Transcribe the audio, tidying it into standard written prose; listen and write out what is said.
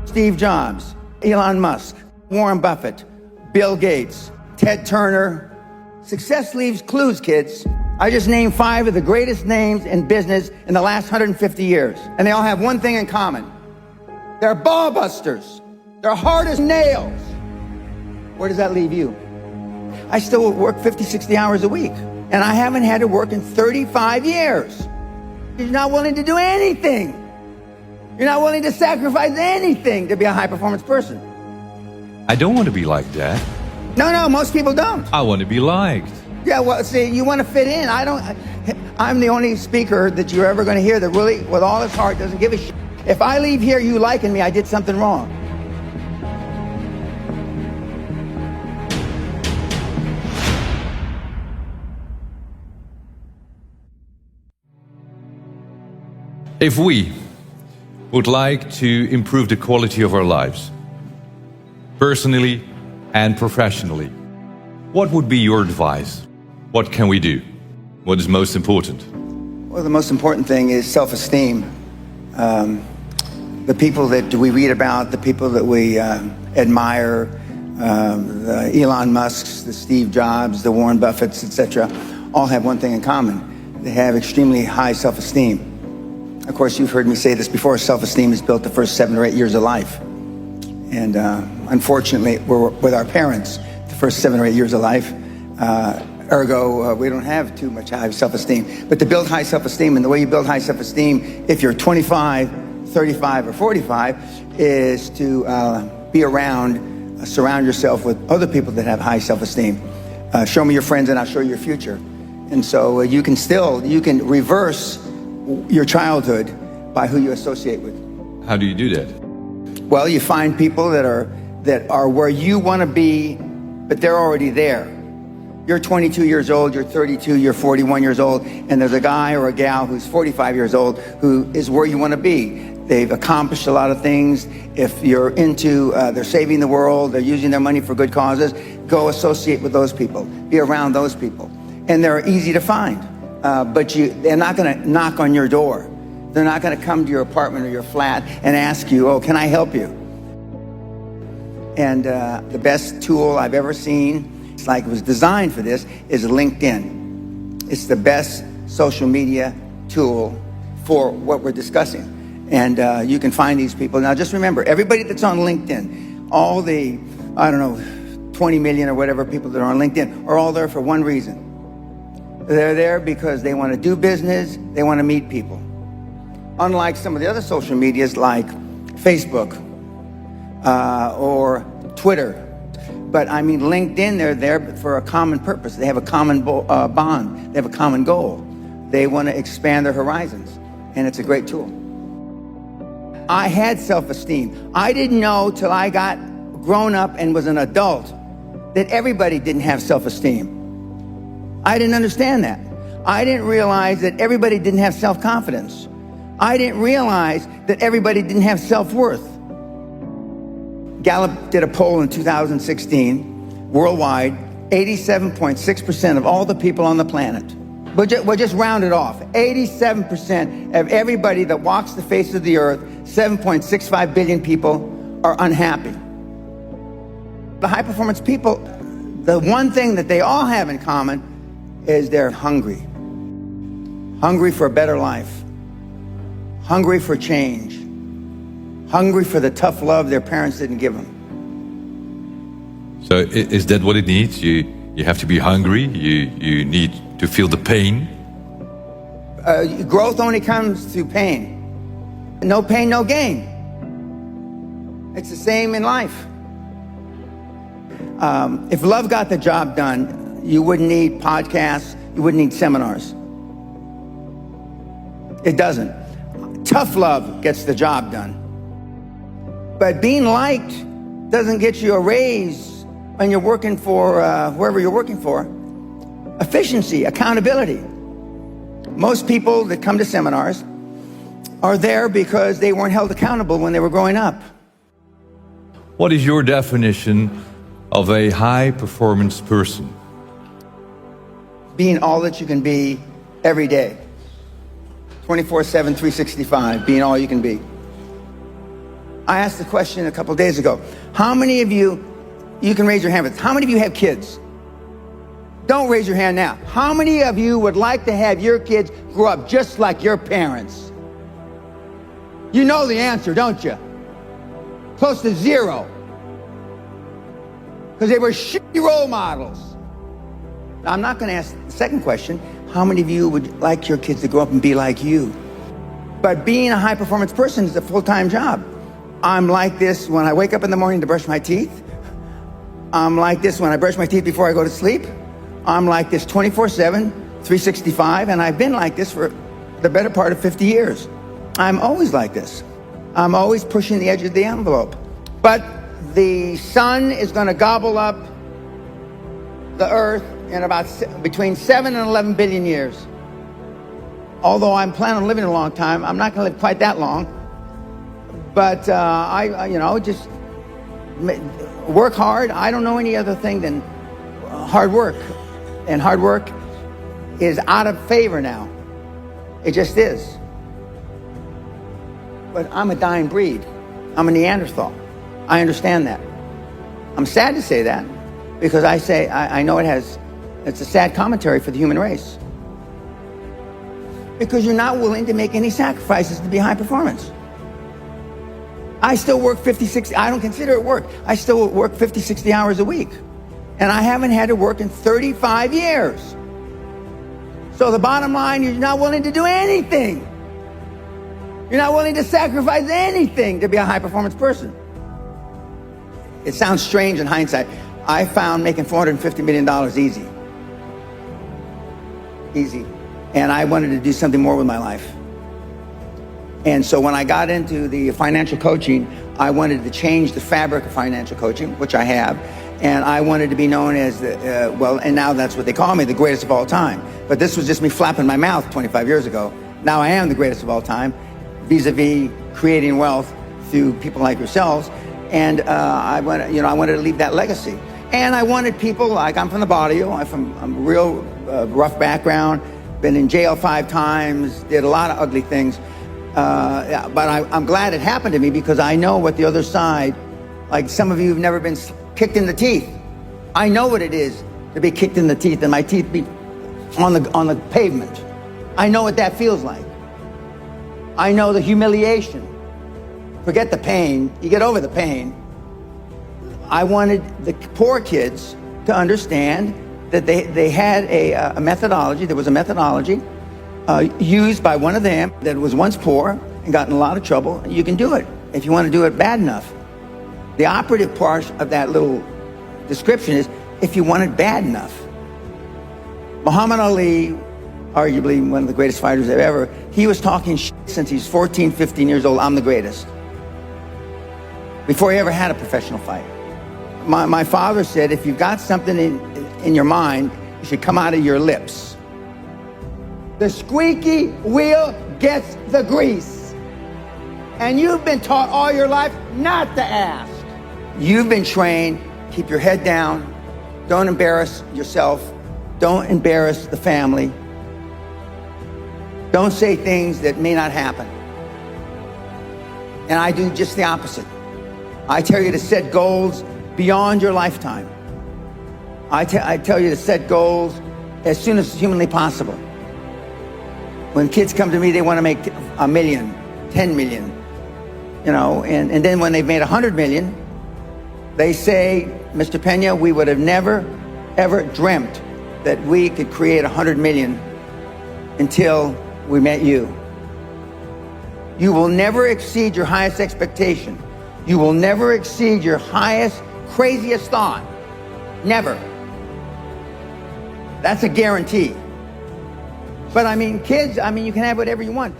Steve Jobs, Elon Musk, Warren Buffett, Bill Gates, Ted Turner. Success leaves clues, kids. I just named 5 of the greatest names in business in the last 150 years. And they all have one thing in common. They're ball busters. They're hard as nails. Where does that leave you? I still work 50, 60 hours a week. And I haven't had to work in 35 years. You're not willing to do anything. You're not willing to sacrifice anything to be a high-performance person. I don't want to be like that. No, most people don't. I want to be liked. Yeah, well, see, you want to fit in. I'm the only speaker that you're ever going to hear that really, with all his heart, doesn't give a shit. If I leave here you liking me, I did something wrong. If we would like to improve the quality of our lives, personally and professionally, what would be your advice? What can we do? What is most important? Well, the most important thing is self-esteem. The people that we read about, the people that we admire, the Elon Musks, the Steve Jobs, the Warren Buffetts, etc., all have one thing in common. They have extremely high self-esteem. Of course, you've heard me say this before, self-esteem is built the first 7 or 8 years of life. And unfortunately, we're with our parents the first 7 or 8 years of life. Ergo, we don't have too much high self-esteem. But to build high self-esteem, and the way you build high self-esteem, if you're 25, 35, or 45, is to be around, surround yourself with other people that have high self-esteem. Show me your friends and I'll show you your future. And so you can reverse your childhood by who you associate with. How do you do that? Well, you find people that are where you want to be, but they're already there. You're 22 years old, you're 32, you're 41 years old, and there's a guy or a gal who's 45 years old who is where you want to be. They've accomplished a lot of things. If you're into, they're saving the world, they're using their money for good causes, go associate with those people. Be around those people. And they're easy to find, but they're not going to knock on your door. They're not going to come to your apartment or your flat and ask you, oh, can I help you? And the best tool I've ever seen, it's like it was designed for this, is LinkedIn. It's the best social media tool for what we're discussing. And you can find these people. Now just remember, everybody that's on LinkedIn, all the, 20 million or whatever people that are on LinkedIn are all there for one reason. They're there because they want to do business, they want to meet people. Unlike some of the other social medias like Facebook or Twitter. But I mean, LinkedIn, they're there for a common purpose. They have a common bond. They have a common goal. They want to expand their horizons. And it's a great tool. I had self-esteem. I didn't know till I got grown up and was an adult that everybody didn't have self-esteem. I didn't understand that. I didn't realize that everybody didn't have self-confidence. I didn't realize that everybody didn't have self-worth. Gallup did a poll in 2016, worldwide, 87.6% of all the people on the planet. We'll just round it off. 87% of everybody that walks the face of the earth, 7.65 billion people, are unhappy. The high-performance people, the one thing that they all have in common is they're hungry. Hungry for a better life. Hungry for change. Hungry for the tough love their parents didn't give them. So is that what it needs? You have to be hungry, you need to feel the pain? Growth only comes through pain. No pain, no gain. It's the same in life. If love got the job done, you wouldn't need podcasts, you wouldn't need seminars. It doesn't. Tough love gets the job done. But being liked doesn't get you a raise when you're working for whoever you're working for. Efficiency, accountability. Most people that come to seminars are there because they weren't held accountable when they were growing up. What is your definition of a high-performance person? Being all that you can be every day. 24/7, 365, being all you can be. I asked the question a couple days ago. How many of you can raise your hand, but how many of you have kids? Don't raise your hand now. How many of you would like to have your kids grow up just like your parents? You know the answer, don't you? Close to zero. Because they were shitty role models. Now, I'm not going to ask the second question. How many of you would like your kids to grow up and be like you? But being a high-performance person is a full-time job. I'm like this when I wake up in the morning to brush my teeth. I'm like this when I brush my teeth before I go to sleep. I'm like this 24/7, 365, and I've been like this for the better part of 50 years. I'm always like this. I'm always pushing the edge of the envelope. But the sun is going to gobble up the earth in about between 7 and 11 billion years. Although I'm planning on living a long time, I'm not going to live quite that long. But I just work hard. I don't know any other thing than hard work. And hard work is out of favor now. It just is. But I'm a dying breed. I'm a Neanderthal. I understand that. I'm sad to say that because I know it's a sad commentary for the human race. Because you're not willing to make any sacrifices to be high performance. I still work 50, 60, I don't consider it work. I still work 50, 60 hours a week. And I haven't had to work in 35 years. So the bottom line, you're not willing to do anything. You're not willing to sacrifice anything to be a high performance person. It sounds strange in hindsight. I found making $450 million easy. Easy. And I wanted to do something more with my life. And so when I got into the financial coaching, I wanted to change the fabric of financial coaching, which I have. And I wanted to be known as and now that's what they call me, the greatest of all time. But this was just me flapping my mouth 25 years ago. Now I am the greatest of all time, vis-a-vis creating wealth through people like yourselves. And I wanted to leave that legacy. And I wanted people like, I'm from the barrio, I'm a real rough background, been in jail 5 times, did a lot of ugly things. But I'm glad it happened to me because I know what the other side, like some of you have never been kicked in the teeth. I know what it is to be kicked in the teeth and my teeth be on the pavement. I know what that feels like. I know the humiliation. Forget the pain, you get over the pain. I wanted the poor kids to understand that they had a methodology, there was a methodology used by one of them that was once poor and got in a lot of trouble. You can do it if you want to do it bad enough. The operative part of that little description is if you want it bad enough. Muhammad Ali, arguably one of the greatest fighters ever, he was talking shit since he's 14, 15 years old. I'm the greatest. Before he ever had a professional fight. My father said, if you've got something in your mind, it should come out of your lips. The squeaky wheel gets the grease. And you've been taught all your life not to ask. You've been trained, keep your head down, don't embarrass yourself, don't embarrass the family, don't say things that may not happen. And I do just the opposite. I tell you to set goals beyond your lifetime. I tell you to set goals as soon as humanly possible. When kids come to me, they want to make 1 million, 10 million, and then when they've made 100 million, they say, Mr. Pena, we would have never, ever dreamt that we could create 100 million until we met you. You will never exceed your highest expectation. You will never exceed your highest, craziest thought. Never. That's a guarantee. But kids, you can have whatever you want.